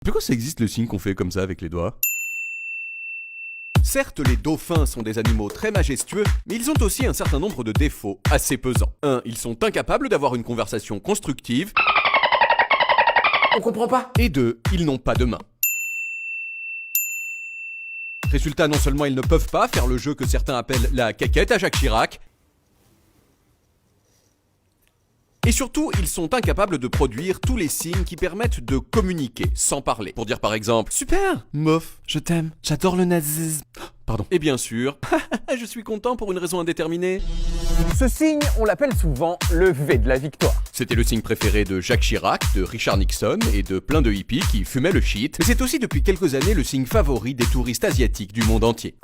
Mais quoi ça existe le signe qu'on fait comme ça avec les doigts? Certes, les dauphins sont des animaux très majestueux, mais ils ont aussi un certain nombre de défauts assez pesants. 1. Ils sont incapables d'avoir une conversation constructive. On comprend pas. Et 2. Ils n'ont pas de main. Résultat, non seulement ils ne peuvent pas faire le jeu que certains appellent la caquette à Jacques Chirac, et surtout, ils sont incapables de produire tous les signes qui permettent de communiquer sans parler. Pour dire par exemple « Super, mof, je t'aime, j'adore le nazisme. » Pardon. Et bien sûr, « Je suis content pour une raison indéterminée. » Ce signe, on l'appelle souvent le V de la victoire. C'était le signe préféré de Jacques Chirac, de Richard Nixon et de plein de hippies qui fumaient le shit. Mais c'est aussi depuis quelques années le signe favori des touristes asiatiques du monde entier.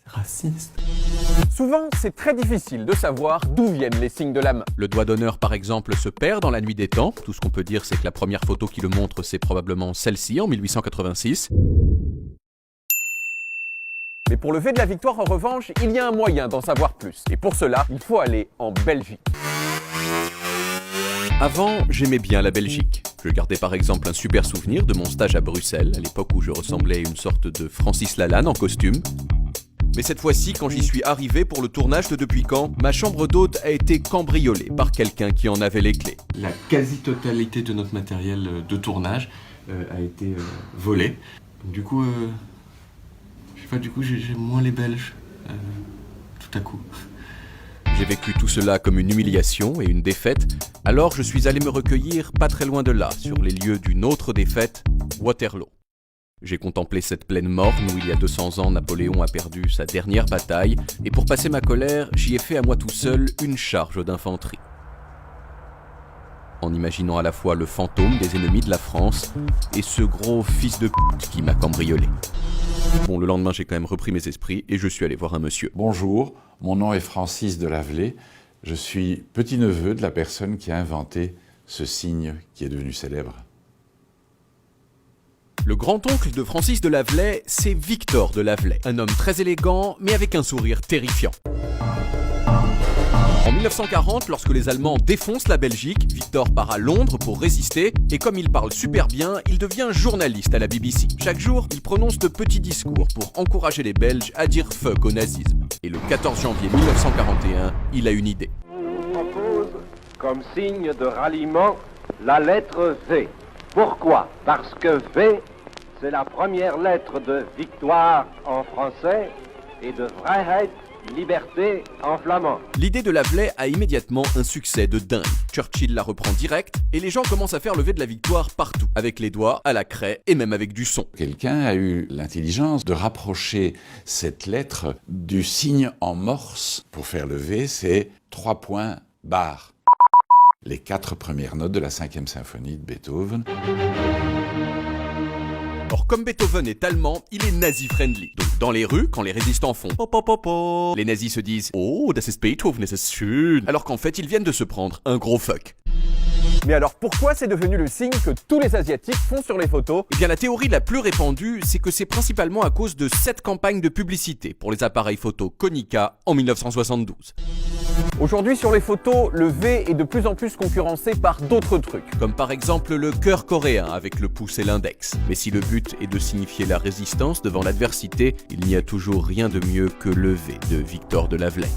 Raciste. Souvent, c'est très difficile de savoir d'où viennent les signes de la main. Le doigt d'honneur, par exemple, se perd dans la nuit des temps. Tout ce qu'on peut dire, c'est que la première photo qui le montre, c'est probablement celle-ci, en 1886. Mais pour le V de la victoire, en revanche, il y a un moyen d'en savoir plus. Et pour cela, il faut aller en Belgique. Avant, j'aimais bien la Belgique. Je gardais par exemple un super souvenir de mon stage à Bruxelles, à l'époque où je ressemblais à une sorte de Francis Lalanne en costume. Mais cette fois-ci, quand j'y suis arrivé pour le tournage de Depuis quand, ma chambre d'hôte a été cambriolée par quelqu'un qui en avait les clés. La quasi-totalité de notre matériel de tournage a été volée. Du coup, je sais pas, j'ai moins les Belges, tout à coup. J'ai vécu tout cela comme une humiliation et une défaite, alors je suis allé me recueillir pas très loin de là, sur les lieux d'une autre défaite, Waterloo. J'ai contemplé cette plaine morne où il y a 200 ans Napoléon a perdu sa dernière bataille, et pour passer ma colère, j'y ai fait à moi tout seul une charge d'infanterie. En imaginant à la fois le fantôme des ennemis de la France et ce gros fils de pute qui m'a cambriolé. Bon, le lendemain, j'ai quand même repris mes esprits et je suis allé voir un monsieur. Bonjour, mon nom est Francis de Lavelay. Je suis petit-neveu de la personne qui a inventé ce signe qui est devenu célèbre. Le grand-oncle de Francis de Lavelay, c'est Victor de Lavelay. Un homme très élégant, mais avec un sourire terrifiant. En 1940, lorsque les Allemands défoncent la Belgique, Victor part à Londres pour résister, et comme il parle super bien, il devient journaliste à la BBC. Chaque jour, il prononce de petits discours pour encourager les Belges à dire fuck au nazisme. Et le 14 janvier 1941, il a une idée. Je propose comme signe de ralliement la lettre V. Pourquoi? Parce que V, c'est la première lettre de victoire en français et de Vrijheid, liberté en flamand. L'idée de Lavelay a immédiatement un succès de dingue. Churchill la reprend direct et les gens commencent à faire le V de la victoire partout, avec les doigts, à la craie et même avec du son. Quelqu'un a eu l'intelligence de rapprocher cette lettre du signe en morse. Pour faire le V, c'est 3 points barre. Les 4 premières notes de la 5e symphonie de Beethoven. Or, comme Beethoven est allemand, il est nazi-friendly. Donc, dans les rues, quand les résistants font po, les nazis se disent « Oh, das ist Beethoven, das ist schön », alors qu'en fait, ils viennent de se prendre un gros fuck. Mais alors pourquoi c'est devenu le signe que tous les Asiatiques font sur les photos? Eh bien, la théorie la plus répandue, c'est que c'est principalement à cause de cette campagne de publicité pour les appareils photo Konica en 1972. Aujourd'hui, sur les photos, le V est de plus en plus concurrencé par d'autres trucs. Comme par exemple le cœur coréen avec le pouce et l'index. Mais si le but est de signifier la résistance devant l'adversité, il n'y a toujours rien de mieux que le V de Victor de Lavelay.